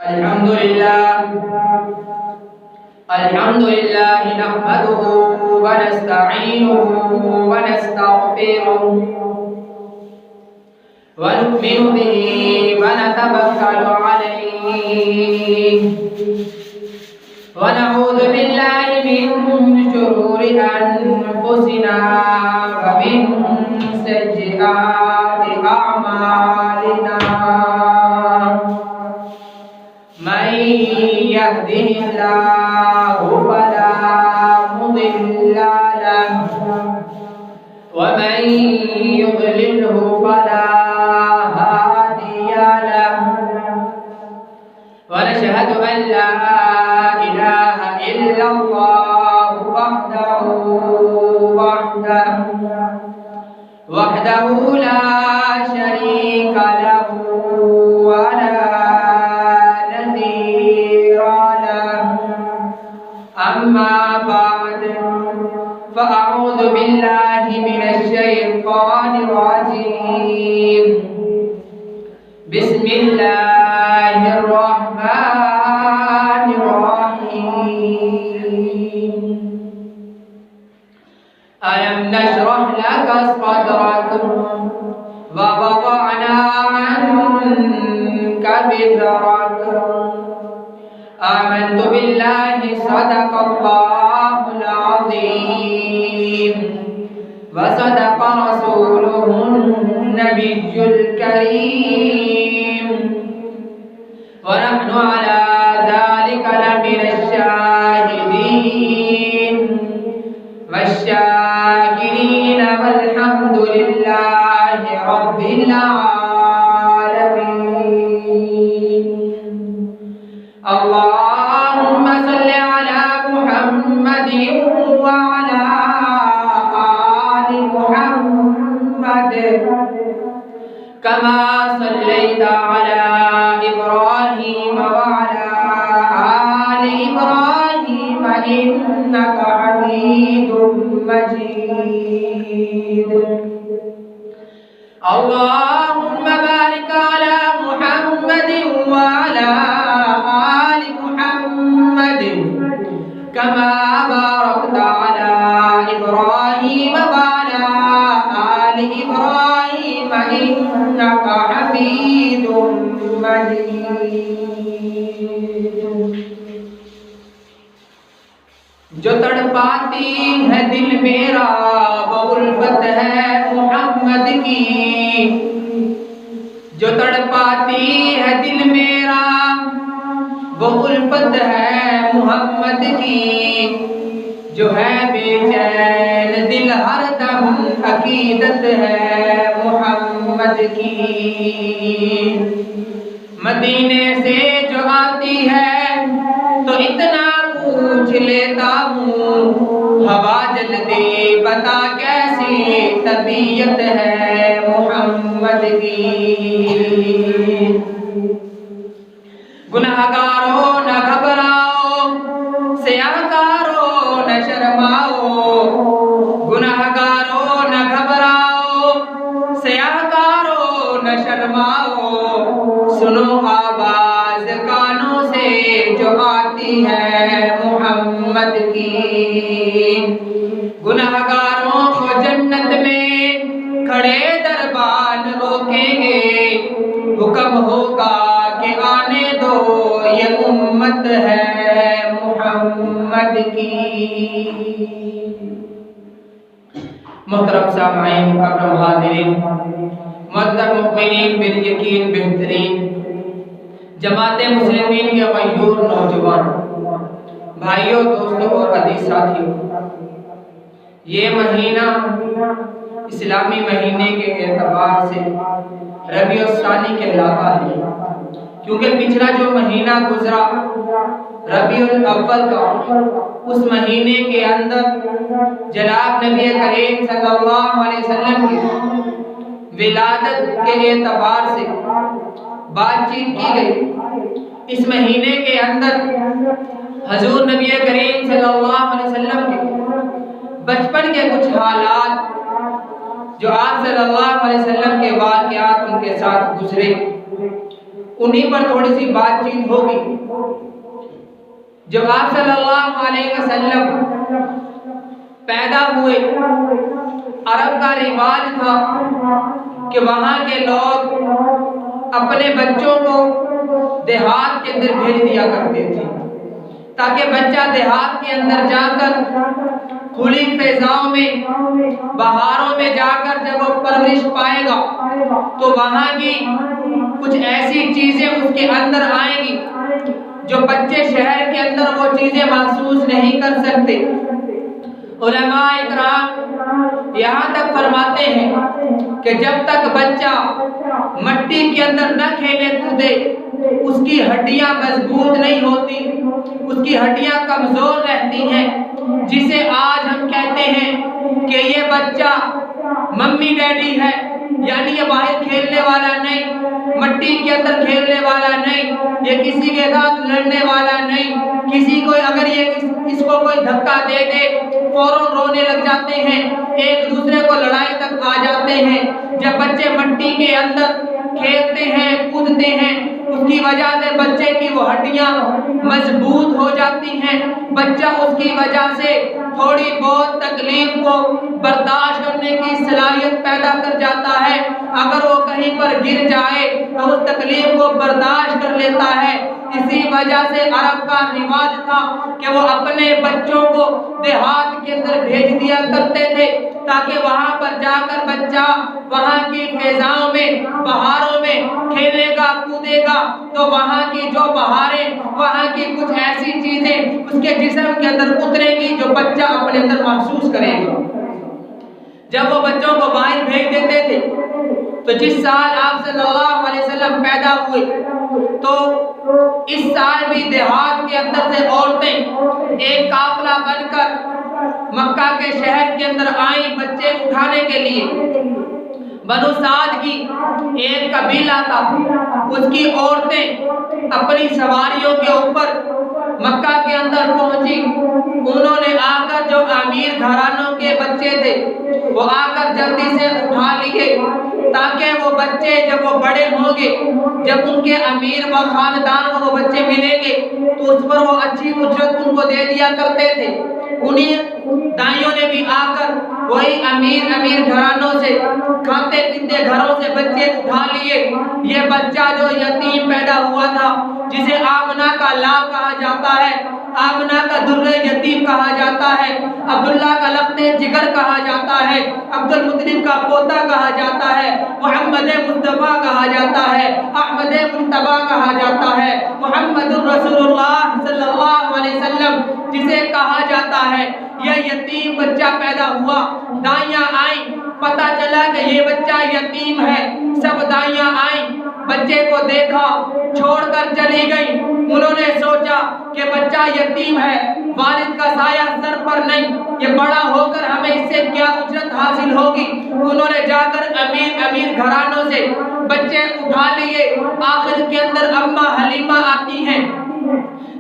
الحمد لله نحمده ونستعينه ونستغفره ونؤمن به ونتوكل عليه ونعوذ بالله من شرور أنفسنا ومن سيئات أعمالنا من يهده الله فلا مضل له ومن يضلله فلا هادي له ونشهد أن لا إله إلا الله وحده لا شريك له ولا نظير له أما بعد فأعوذ بالله من الشيطان الرجيم بسم الله الرحمن الرحيم ألم نشرح لك صدرك ووضعنا عنك وزرك آمنت بالله صدق الله العظيم وصدق رسوله النبي الكريم ونحن على ذلك لمن الشاهدين والشاكرين والحمد لله رب العالمين اللهم صل على محمد وعلى آل محمد كما صليت على إبراهيم وعلى آل إبراهيم إنك حميد مجيد اللهم بارك على محمد وعلى آل محمد كما باركت على إبراهيم وعلى آل إبراهيم إنك حميد مجيد جو تڑپاتی ہے دل میرا وہ الفت ہے محمد کی جو تڑپاتی ہے دل میرا وہ الفت ہے محمد کی جو ہے بے چین دل ہر دم عقیدت ہے محمد کی مدینے سے جو آتی ہے تو اتنا پوچھ لیتا ہوں ہوا جلدی بتا کیسی طبیعت ہے محمد کی گناہگاروں نہ گھبراؤ سیاہکاروں نہ شرماؤ گناہگاروں نہ گھبراؤ سیاہکاروں نہ شرماؤ سنو آواز کانوں سے جو آتی ہے محمد کی گناہگاروں کو جنت میں کھڑے دربان روکیں گے حکم ہوگا کہ آنے دو یہ امت ہے محمد کی محترم سامعین مکرم حاضرین معزز مؤمنین بالیقین بہترین جماعت مسلمین کے غیور نوجوان بھائیوں دوستوں اور عزیز ساتھیوں یہ مہینہ اسلامی مہینے کے اعتبار سے ربیع الثانی کہلاتا ہے کیونکہ پچھلا جو مہینہ گزرا ربیع الاول کا اس مہینے کے اندر جناب نبی کریم صلی اللہ علیہ وسلم کی ولادت کے اعتبار سے بات چیت کی گئی اس مہینے کے اندر حضور نبی کریم صلی اللہ علیہ وسلم کے بچپن کے کچھ حالات جو آپ صلی اللہ علیہ وسلم کے واقعات ان کے ساتھ گزرے انہی پر تھوڑی سی بات چیت ہوگی۔ جب آپ صلی اللہ علیہ وسلم پیدا ہوئے، عرب کا رواج تھا کہ وہاں کے لوگ اپنے بچوں کو دیہات کے اندر بھیج دیا کرتے تھے، تاکہ بچہ دیہات کے اندر جا کر کھلی فضاؤں میں، بہاروں میں جا کر جب وہ پرورش پائے گا تو وہاں کی کچھ ایسی چیزیں اس کے اندر آئیں گی جو بچے شہر کے اندر وہ چیزیں محسوس نہیں کر سکتے۔ علماء اکرام یہاں تک فرماتے ہیں کہ جب تک بچہ مٹی کے اندر نہ کھیلے کودے اس کی ہڈیاں مضبوط نہیں ہوتی، اس کی ہڈیاں کمزور رہتی ہیں، جسے آج ہم کہتے ہیں کہ یہ بچہ ممی ڈیڈی ہے، یعنی یہ باہر کھیلنے والا نہیں، مٹی کے اندر کھیلنے والا نہیں، یہ کسی کے ساتھ لڑنے والا نہیں، کسی کو اگر یہ اس کو کوئی دھکا دے دے فوراً رونے لگ جاتے ہیں، ایک دوسرے کو لڑائی تک آ جاتے ہیں۔ جب بچے مٹی کے اندر کھیلتے ہیں کودتے ہیں اس کی وجہ سے بچے کی وہ ہڈیاں مضبوط ہو جاتی ہیں، بچہ اس کی وجہ سے تھوڑی بہت تکلیف کو برداشت کرنے کی صلاحیت پیدا کر جاتا ہے، اگر وہ کہیں پر گر جائے تو اس تکلیف کو برداشت کر لیتا ہے۔ اسی وجہ سے عرب کا رواج تھا کہ وہ اپنے بچوں کو دیہات کے اندر بھیج دیا کرتے تھے، تاکہ وہاں پر جا کر بچہ وہاں کی فضاؤں میں، بہاروں میں کھیلے گا کودے گا تو وہاں کی جو بہاریں، وہاں کی کچھ ایسی چیزیں اس کے جسم کے اندر اترے گی جو بچہ اپنے اندر محسوس کرے گا۔ جب وہ بچوں کو باہر بھیج دیتے تھے تو جس سال آپ صلی اللہ علیہ وسلم پیدا ہوئے تو اس سال بھی دیہات کے اندر سے عورتیں ایک قافلہ بن کر مکہ کے شہر کے اندر آئیں بچے اٹھانے کے لیے۔ بنو سعد کی ایک قبیلہ تھا، اس کی عورتیں اپنی سواریوں کے اوپر مکہ کے اندر پہنچی، انہوں نے آ کر جو امیر گھرانوں کے بچے تھے وہ آ کر جلدی سے اٹھا لیے، تاکہ وہ بچے جب وہ بڑے ہوں گے، جب ان کے امیر و خاندان کو وہ بچے ملیں گے تو اس پر وہ اچھی اجرت ان کو دے دیا کرتے تھے۔ انہیں دائیوں نے بھی آ کر وہی امیر گھرانوں سے، کھاتے پیتے گھروں سے بچے اٹھا لیے۔ یہ بچہ جو یتیم پیدا ہوا تھا، جسے آمنہ کا لاب کہا جاتا ہے، آمنہ کا در یتیم کہا جاتا ہے، عبداللہ کا لخت جگر کہا جاتا ہے، عبد المطلب کا پوتا کہا جاتا ہے، محمد مصطفیٰ کہا جاتا ہے، احمد مجتبیٰ کہا جاتا ہے، محمد رسول اللہ صلی اللہ علیہ وسلم جسے کہا جاتا ہے۔ یہ یتیم بچہ پیدا ہوا، دائیاں آئیں، پتہ چلا کہ یہ بچہ یتیم ہے، سب دائیاں آئیں، بچے کو دیکھا، چھوڑ کر چلی گئی۔ انہوں نے سوچا کہ بچہ یتیم ہے، والد کا سایہ سر پر نہیں، یہ بڑا ہو کر ہمیں اس سے کیا اجرت حاصل ہوگی۔ انہوں نے جا کر امیر گھرانوں سے بچے اٹھا لیے۔ آخر کے اندر اماں حلیمہ آتی ہیں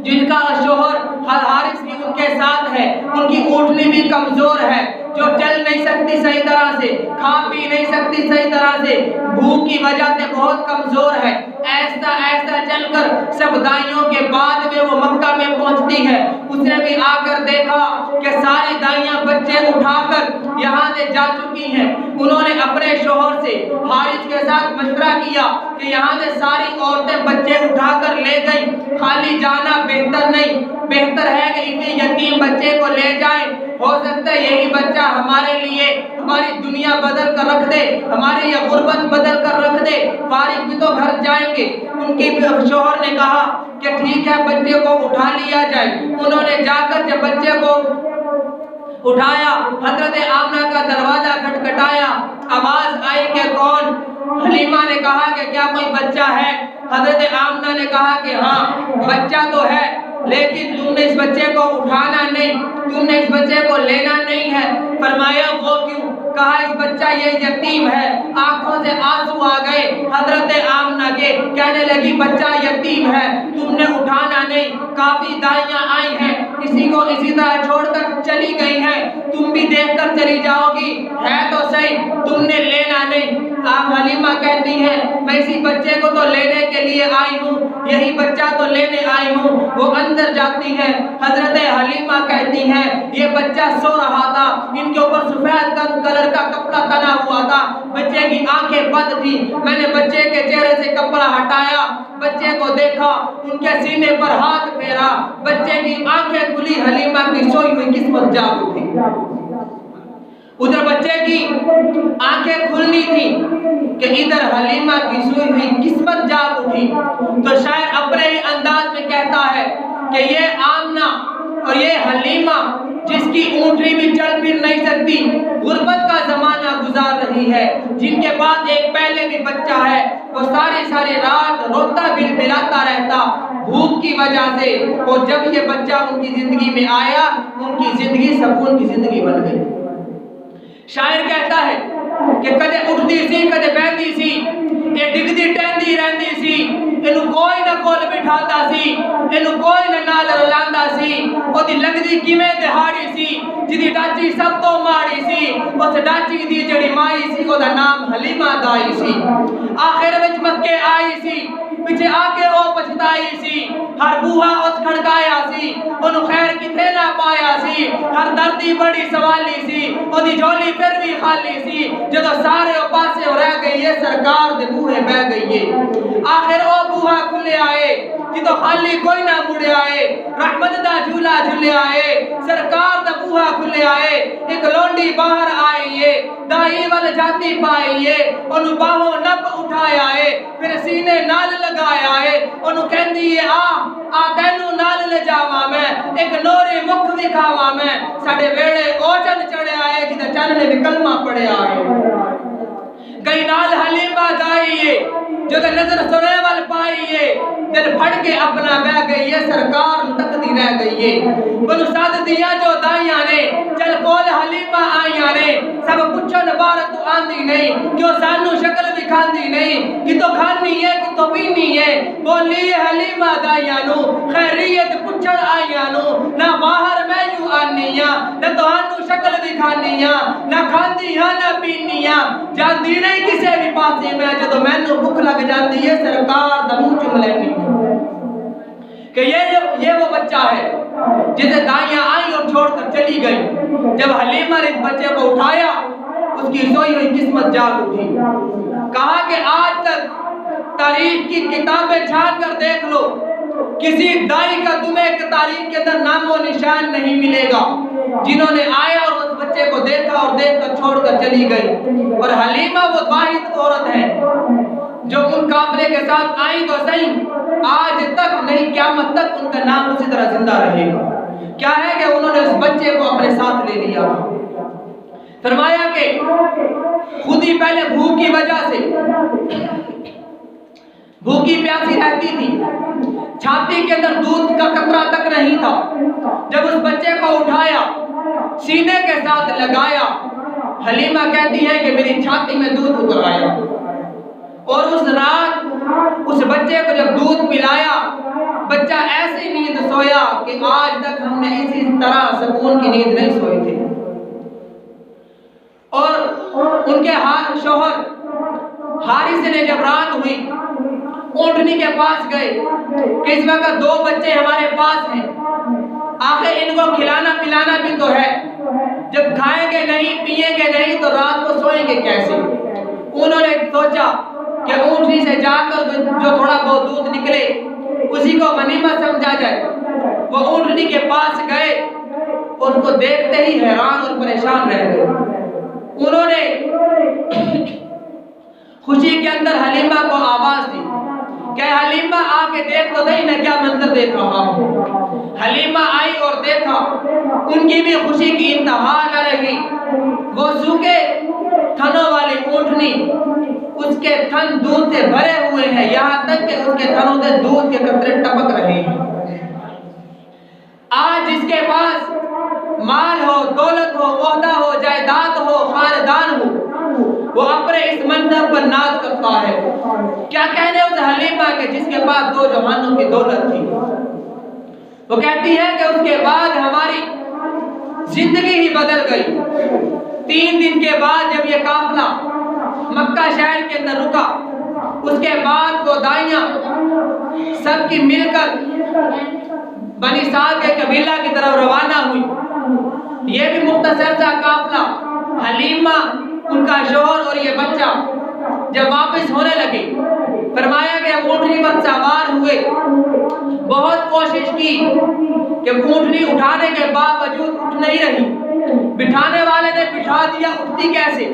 جن کا شوہر حارث بھی ان کے ساتھ ہے، ان کی اونٹنی بھی کمزور ہے، جو چل نہیں سکتی صحیح طرح سے، کھا پی نہیں سکتی صحیح طرح سے، بھوک کی وجہ سے بہت کمزور ہے۔ ایسا چل کر سب دائیوں کے بعد میں وہ مکہ میں پہنچتی ہے۔ اس نے بھی آ کر دیکھا کہ ساری دائیاں بچے اٹھا کر یہاں سے جا چکی ہیں۔ انہوں نے اپنے شوہر سے حارث کے ساتھ مشورہ کیا کہ یہاں سے ساری عورتیں بچے اٹھا کر لے گئی، خالی جانا بہتر نہیں، بہتر ہے کہ اسی یتیم بچے کو لے جائیں، ہو سکتا ہے یہی بچہ ہمارے لیے ہماری دنیا بدل کر رکھ دے، ہماری یہ غربت بدل کر رکھ دے، فارغ بھی تو گھر جائیں گے۔ ان کے شوہر نے کہا کہ ٹھیک ہے بچے کو اٹھا لیا جائے۔ انہوں نے جا کر جب بچے کو اٹھایا، حضرت آمنہ کا دروازہ کھٹکھٹایا، آواز آئی کہ کون؟ حلیمہ نے کہا کہ کیا کوئی بچہ ہے؟ حضرت آمنہ نے کہا کہ ہاں بچہ تو ہے، لیکن تم نے اس بچے کو اٹھانا نہیں، تم نے اس بچے کو لینا نہیں ہے۔ فرمایا وہ کیوں؟ کہا اس بچہ یہ یتیم ہے۔ آنکھوں سے آنسو آ گئے حضرت آمنہ کے، کہنے لگی بچہ یتیم ہے، تم نے اٹھانا نہیں۔ کافی دائیاں آئی ہیں، کسی کو اسی طرح چھوڑ کر چلی گئی ہیں، تم بھی دیکھ کر چلی جاؤ گی، ہے تو صحیح تم نے لینا نہیں۔ حلیمہ کہتی ہے میں اسی بچے کو تو لینے کے لیے آئی ہوں، یہی بچہ تو لینے آئی ہوں۔ وہ اندر جاتی ہے، حضرت حلیمہ کہتی ہیں یہ بچہ سو رہا تھا، ان کے اوپر سفید کلر کا کپڑا تنا ہوا تھا، بچے کی آنکھیں بند تھی، میں نے بچے کے چہرے سے کپڑا ہٹایا، بچے کو دیکھا، ان کے سینے پر ہاتھ پھیرا، بچے کی آنکھیں کھلی، حلیمہ کی سوئی ہوئی قسمت جاگ اٹھی۔ ادھر بچے کی آنکھیں کھلنی تھی کہ ادھر حلیمہ کی سوئی ہوئی قسمت جاگ اٹھی۔ تو شاعر اپنے ہی انداز میں کہتا ہے کہ یہ آمنہ اور یہ حلیمہ جس کی اونٹنی بھی چل پھر نہیں سکتی، غربت کا زمانہ گزار رہی ہے، جن کے بعد ایک پہلے بھی بچہ ہے، وہ ساری رات روتا بلبلاتا رہتا بھوک کی وجہ سے، اور جب یہ بچہ ان کی زندگی میں آیا ان کی زندگی سکون کی زندگی بن گئی۔ شاعر کہتا ہے کہ کدے اٹھتی سی کدے بیٹھتی سی، یہ ڈگدی ٹہندی رہندی سی، اینو کوئی نہ کول بٹھاتا سی، اینو کوئی نہ نال رلاندا سی، او دی لگدی کیویں دہاڑی سی، جدی ڈاچی سب تو ماڑی سی، اس ڈاچی دی جڑی مائی سی او دا نام حلیمہ دائی سی۔ آخر وچ مکے آئی سی، پیچھے آ کے او پچھتائی سی، ہر بوہا اس کھڑکایا سی، انہوں خیر کتے نہ پایا سی، ہر دردی بڑی سوالی سی، او دی جھولی پھر بھی خالی سی، جدو سارے او پاسے ہو رہ گئی ہے سرکار دے بوہے بہ گئی ہے۔ آخر او بوہا کھلے آئے جدو خالی کوئی نہ مڑے آئے، رحمت دا جھولا جھلے آئے، سرکار دا بوہا کھلے آئے، ایک لونڈی باہر آئیے، دائی وال جاتی پائیے، انہوں باہوں نب اٹھایا ہے، پھر سینے نال لگایا ہے، انہوں کہندی ہے آ تینوں نال لے جاواں میں، ایک نوری مکھ دکھاواں میں، ساڑے ویڑے او چن چڑھے آئے جدہ چن نے بھی کلمہ پڑھے آئے۔ گئی نال حلیمہ دائیے جو کہ نظر سنے وال پائیے، دل پھڑ کے اپنا بہ گئی ہے، سرکار تکتی رہ گئی ہے۔ بنو ساتھ دیا جو دائیاں نے، چل کول حلیمہ آئیاں نے، سب پچھن بارت آندی نہیں، کیوں سانو شکل دکھاندی نہیں، کی تو کھانی ہے کی تو پینی ہے، بولی حلیمہ دائیاں نو، خیریت پچھن آئیاں نو، نہ باہر میں یوں آنیاں، نہ تو آنو شکل دکھانیاں، نہ کھاندی ہاں نہ پینیاں، جاندی نہیں کسے بھی پاسی میں، جدو میں نو بھوک لگ جاندی ہے سرکار دا منہ چوم لینی کہ یہ وہ بچہ ہے جسے دائیاں آئیں اور چھوڑ کر چلی گئی۔ جب حلیمہ نے اس بچے کو اٹھایا اس کی سوئی ہوئی قسمت جاگ اٹھی۔ کہا کہ آج تک تاریخ کی کتابیں چھان کر دیکھ لو، کسی دائی کا تمہیں ایک تاریخ کے اندر نام و نشان نہیں ملے گا جنہوں نے آیا اور اس بچے کو دیکھا اور دیکھ کر چھوڑ کر چلی گئی۔ اور حلیمہ وہ واحد عورت ہے جو ان قافلے کے ساتھ آئی تو صحیح، آج تک نہیں قیامت تک ان کا نام اسی طرح زندہ رہے گا۔ کیا ہے کہ انہوں نے اس بچے کو اپنے ساتھ لے لیا، فرمایا کہ خود ہی پہلے بھوک کی وجہ سے بھوکی پیاسی رہتی تھی، چھاتی کے اندر دودھ کا قطرہ تک نہیں تھا۔ جب اس بچے کو اٹھایا سینے کے ساتھ لگایا، حلیمہ کہتی ہے کہ میری چھاتی میں دودھ اتر آیا، اور اس رات اس بچے کو جب دودھ پلایا بچہ ایسی نیند سویا کہ آج تک ہم نے اسی طرح سکون کی نیند نہیں سوئی تھی۔ اور ان کے شوہر حارث نے جب رات ہوئی اونٹنی کے پاس گئے کہ اس وقت دو بچے ہمارے پاس ہیں، آخر ان کو کھلانا پلانا بھی تو ہے، جب کھائیں گے نہیں پیئیں گے نہیں تو رات کو سوئیں گے کیسے؟ انہوں نے سوچا کہ اونٹنی سے جا کر جو تھوڑا بہت دودھ نکلے اسی کو غنیمت سمجھا جائے۔ وہ اونٹنی کے پاس گئے اور اس کو دیکھتے ہی حیران اور پریشان رہ گئے۔ انہوں نے خوشی کے اندر حلیمہ کو آواز دی کہ حلیمہ آ کے دیکھ تو صحیح میں کیا منظر دیکھ رہا ہوں۔ حلیمہ آئی اور دیکھا، ان کی بھی خوشی کی انتہا نہ رہی۔ وہ سوکھے تھنوں والی اونٹنی، اس کے تھن دودھ سے بھرے ہوئے ہیں، یہاں تک کہ اس کے تھنوں سے دودھ کے قطرے ٹپک رہے ہیں۔ آج جس کے پاس مال ہو، دولت ہو، عہدہ ہو، جائیداد ہو، خاندان ہو، وہ اپنے اس منظر پر ناز کرتا ہے۔ کیا کہنے اس حلیمہ کے جس کے پاس دو جہانوں کی دولت تھی۔ وہ کہتی ہے کہ اس کے بعد ہماری زندگی ہی بدل گئی۔ 3 دن کے بعد جب یہ قافلہ مکہ شہر کے اندر رکا، اس کے بعد وہ دائیاں سب کی مل کر بنی سعد کے قبیلہ کی طرف روانہ ہوئی۔ یہ بھی مختصر سا قافلہ، حلیمہ، ان کا شوہر اور یہ بچہ جب واپس ہونے لگے، فرمایا کہ ہم اونٹنی پر سوار ہوئے، بہت کوشش کی کہ اونٹنی اٹھانے کے باوجود اٹھ نہیں رہی، بٹھانے والے نے بٹھا دیا، اٹھتی کیسے؟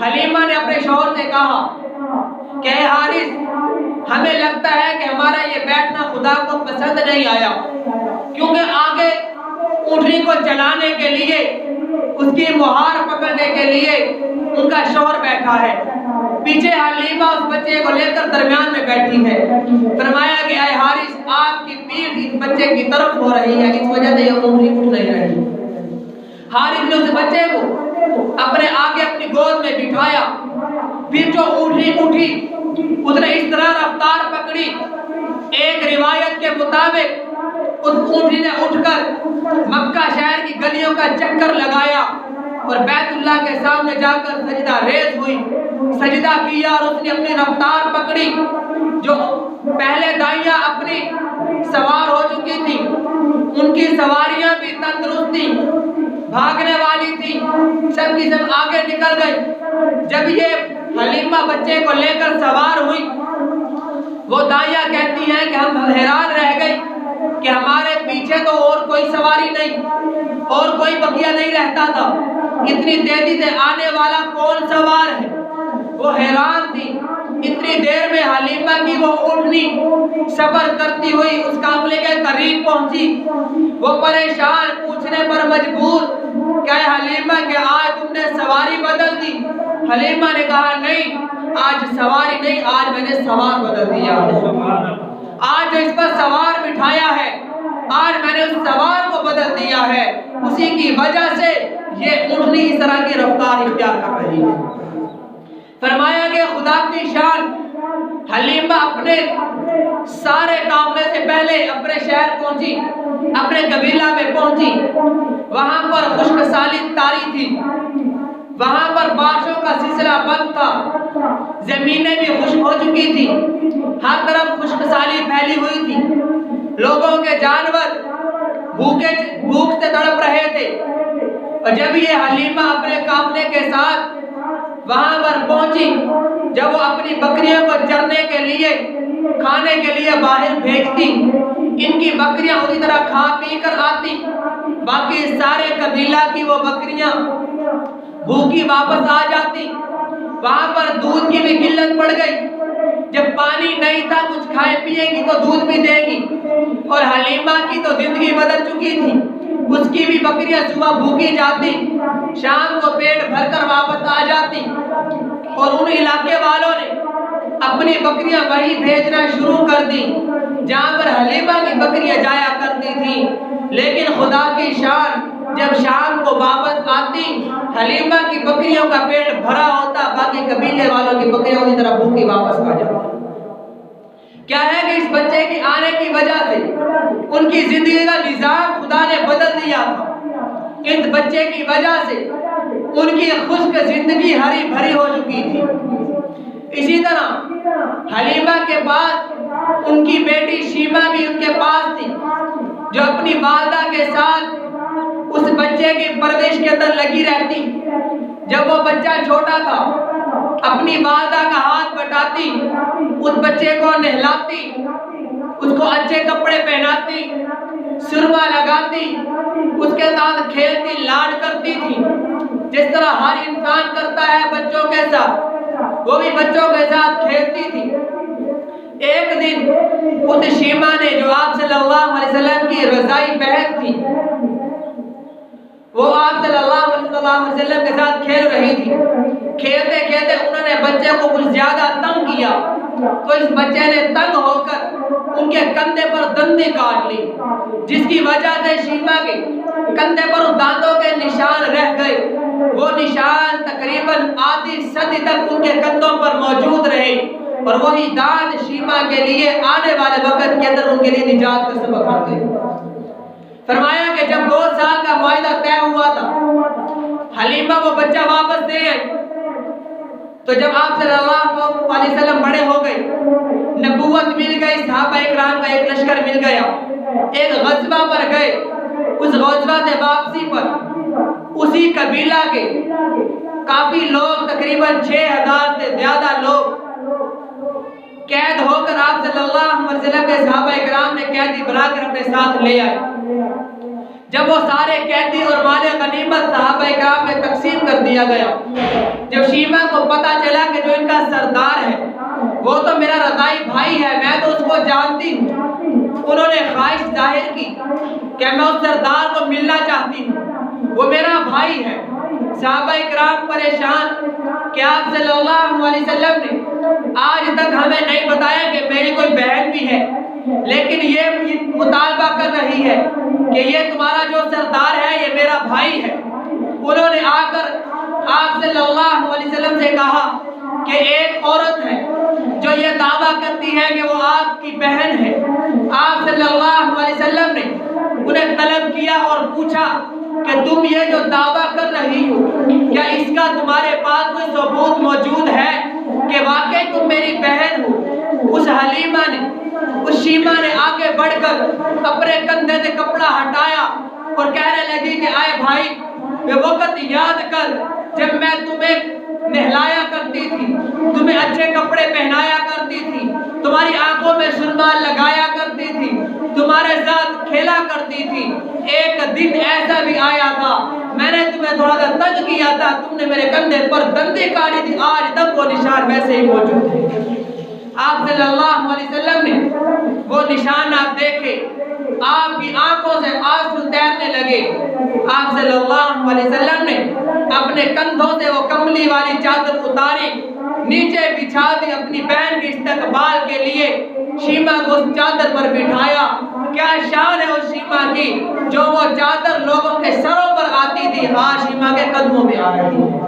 حلیمہ نے اپنے شوہر سے کہا کہ اے حارث، ہمیں لگتا ہے کہ ہمارا یہ بیٹھنا خدا کو پسند نہیں آیا، کیونکہ آگے اونٹنی کو چلانے کے لیے، اس کی مہار پکڑنے کے لیے ان کا شوہر بیٹھا ہے، پیچھے حلیمہ اس بچے کو لے کر درمیان میں بیٹھی ہے۔ فرمایا کہ اے حارث، آپ کی پیٹھ اس بچے کی طرف ہو رہی ہے، اس وجہ سے یہ اونٹنی اٹھ نہیں رہی۔ حارث نے اس بچے کو اپنے آگے اپنی گود میں بٹھایا، پھر جو اونٹنی اٹھی اس نے اس طرح رفتار پکڑی، ایک روایت کے مطابق اس اونٹنی نے اٹھ کر مکہ شہر کی گلیوں کا چکر لگایا اور بیت اللہ کے سامنے جا کر سجدہ ریز ہوئی، سجدہ کیا اور اس نے اپنی رفتار پکڑی۔ جو پہلے دائیاں اپنی سوار ہو چکی تھی، ان کی سواریاں بھی تندرست تھی، بھاگنے والی تھی، سب کی سب آگے نکل گئی۔ جب یہ حلیمہ بچے کو لے کر سوار ہوئی، وہ دائیاں کہتی ہیں کہ ہم حیران رہ گئی کہ ہمارے پیچھے تو اور کوئی سواری نہیں، اور کوئی بقیہ نہیں رہتا تھا، اتنی تیزی سے آنے والا کون سوار ہے؟ وہ حیران تھی۔ اتنی دیر میں حلیمہ کی وہ اونٹنی سفر کرتی ہوئی اس قافلے کے قریب پہنچی۔ وہ پریشان، پوچھنے پر مجبور کہ حلیمہ کہ آج تم نے سواری بدل دی؟ حلیمہ نے کہا نہیں، آج سواری نہیں، آج میں نے سوار بدل دیا ہے۔ آج جو اس پر سوار بٹھایا ہے، آج میں نے اس سوار کو بدل دیا ہے، اسی کی وجہ سے یہ اونٹنی اس طرح کی رفتار اختیار کر رہی ہے۔ فرمایا کہ خدا کی شان، حلیمہ اپنے سارے قافلے سے پہلے اپنے شہر پہنچی، اپنے قبیلہ میں پہنچی۔ وہاں پر خشک سالی طاری تھی، وہاں پر بارشوں کا سلسلہ بند تھا، زمینیں بھی خشک ہو چکی تھی، ہر طرف خشک سالی پھیلی ہوئی تھی، لوگوں کے جانور بھوک سے تڑپ رہے تھے۔ اور جب یہ حلیمہ اپنے قافلے کے ساتھ وہاں پر پہنچی، جب وہ اپنی بکریوں کو چرنے کے لیے، کھانے کے لیے باہر بھیجتی، ان کی بکریاں اسی طرح کھا پی کر آتی، باقی سارے قبیلہ کی وہ بکریاں بھوکی واپس آ جاتی۔ وہاں پر دودھ کی بھی قلت پڑ گئی، جب پانی نہیں تھا، کچھ کھائے پیے گی تو دودھ بھی دے گی، اور حلیمہ کی تو زندگی بدل چکی تھی، اس کی بھی بکریاں صبح بھوکی جاتی، شام کو پیٹ بھر کر واپس آ جاتی، اور ان علاقے والوں نے اپنی بکریاں وہی بھیجنا شروع کر دی جہاں پر حلیمہ کی بکریاں جایا کرتی تھی۔ لیکن خدا کی شان، جب شام کو واپس آتی، حلیمہ کی بکریوں کا پیٹ بھرا ہوتا، باقی قبیلے والوں کی بکریاں اسی طرح بھوکی واپس آ جاتی۔ کیا ہے کہ اس بچے کی آنے کی وجہ سے ان کی زندگی کا نظام خدا نے بدل دیا تھا۔ اس بچے کی وجہ سے ان کی خشک زندگی ہری بھری ہو چکی تھی۔ اسی طرح حلیمہ کے بعد ان کی بیٹی شیمہ بھی ان کے پاس تھی، جو اپنی والدہ کے ساتھ اس بچے کی پرورش کے اندر لگی رہتی۔ جب وہ بچہ چھوٹا تھا، اپنی والدہ کا ہاتھ بٹاتی، اس بچے کو نہلاتی، اس کو اچھے کپڑے پہناتی، سرما لگاتی، اس کے ساتھ کھیلتی، لاڈ کرتی تھی، جس طرح ہر انسان کرتا ہے بچوں کے ساتھ، وہ بھی بچوں کے ساتھ کھیلتی تھی۔ ایک دن اس شیمہ نے، جو آپ صلی اللہ علیہ وسلم کی رضائی بہن تھی، وہ آپ صلی اللہ علیہ وسلم کے ساتھ کھیل رہی تھی، کھیلتے کھیلتے انہوں نے بچے کو کچھ زیادہ تنگ کیا، تو اس بچے نے تنگ ہو کر ان کے کندھے پر دندیں کاٹ لی، جس کی وجہ سے شیمہ کے کندھے پر دانتوں کے نشان رہ گئے۔ وہ نشان تقریباً آدھی صدی تک ان کے کندھوں پر موجود رہے۔ اور وہی داد شیما کے لیے آنے والے وقت کے اندر ان کے لیے نجات کا سبب بن گئی۔ فرمایا کہ جب 2 سال کا معاہدہ طے ہوا تھا، حلیمہ وہ بچہ واپس دے آئی، تو جب آپ صلی اللہ علیہ وسلم بڑے ہو گئے، نبوت مل گئی، صحابہ اکرام کا ایک لشکر مل گیا، ایک غزوہ پر گئے، اس غزوہ سے واپسی پر اسی قبیلہ کے کافی لوگ، تقریباً 6000 سے زیادہ لوگ قید ہو کر آپ صلی اللہ علیہ وسلم کے صحابہ اکرام نے قیدی بنا کر اپنے ساتھ لے آئے۔ جب وہ سارے قیدی اور مال غنیمت صحابہ اکرام میں تقسیم کر دیا گیا، جب شیما کو پتا چلا کہ جو ان کا سردار ہے وہ تو میرا رضائی بھائی ہے، میں تو اس کو جانتی ہوں، انہوں نے خواہش ظاہر کی کہ میں اس سردار کو ملنا چاہتی ہوں، وہ میرا بھائی ہے۔ صحابہ اکرام پریشان کہ آپ صلی اللہ علیہ وسلم نے آج تک ہمیں نہیں بتایا کہ میری کوئی بہن بھی ہے، لیکن یہ مطالبہ کر رہی ہے کہ یہ تمہارا جو سردار ہے یہ میرا بھائی ہے۔ انہوں نے آ کر آپ صلی اللہ علیہ وسلم سے کہا کہ ایک عورت ہے جو یہ دعویٰ کرتی ہے کہ وہ آپ کی بہن ہے۔ آپ صلی اللہ علیہ وسلم نے انہیں طلب کیا اور پوچھا کہ تم یہ جو دعویٰ کر رہی ہو، کیا اس کا تمہارے پاس کوئی ثبوت موجود ہے کہ واقعی تم میری بہن ہو؟ اس حلیمہ نے، اس شیما نے آگے بڑھ کر اپنے کندھے سے کپڑا ہٹایا اور کہنے لگی کہ آئے بھائی، وہ وقت یاد کر جب میں تمہیں نہلایا کرتی تھی، تمہیں اچھے کپڑے پہنایا کرتی تھی، تمہاری آنکھوں میں سرما لگایا کرتی تھی، تمہارے ساتھ کھیلا کرتی تھی۔ ایک دن ایسا بھی آیا تھا میں نے تمہیں تھوڑا سا تنگ کیا تھا، تم نے میرے کندھے پر دندی کاٹی تھی، آج تک وہ نشان ویسے ہی موجود ہے۔ آپ صلی اللہ علیہ وسلم نے وہ نشانات دیکھے، آپ کی آنکھوں سے آنسو تیرنے لگے۔ آپ صلی اللہ علیہ وسلم نے اپنے کندھوں سے وہ کملی والی چادر اتاری، نیچے بچھا دی، اپنی بہن کے استقبال کے لیے شیما کو اس چادر پر بٹھایا۔ کیا شان ہے اس شیما کی، جو وہ چادر لوگوں کے سروں پر آتی تھی، آج شیما کے قدموں میں آ رہی ہے۔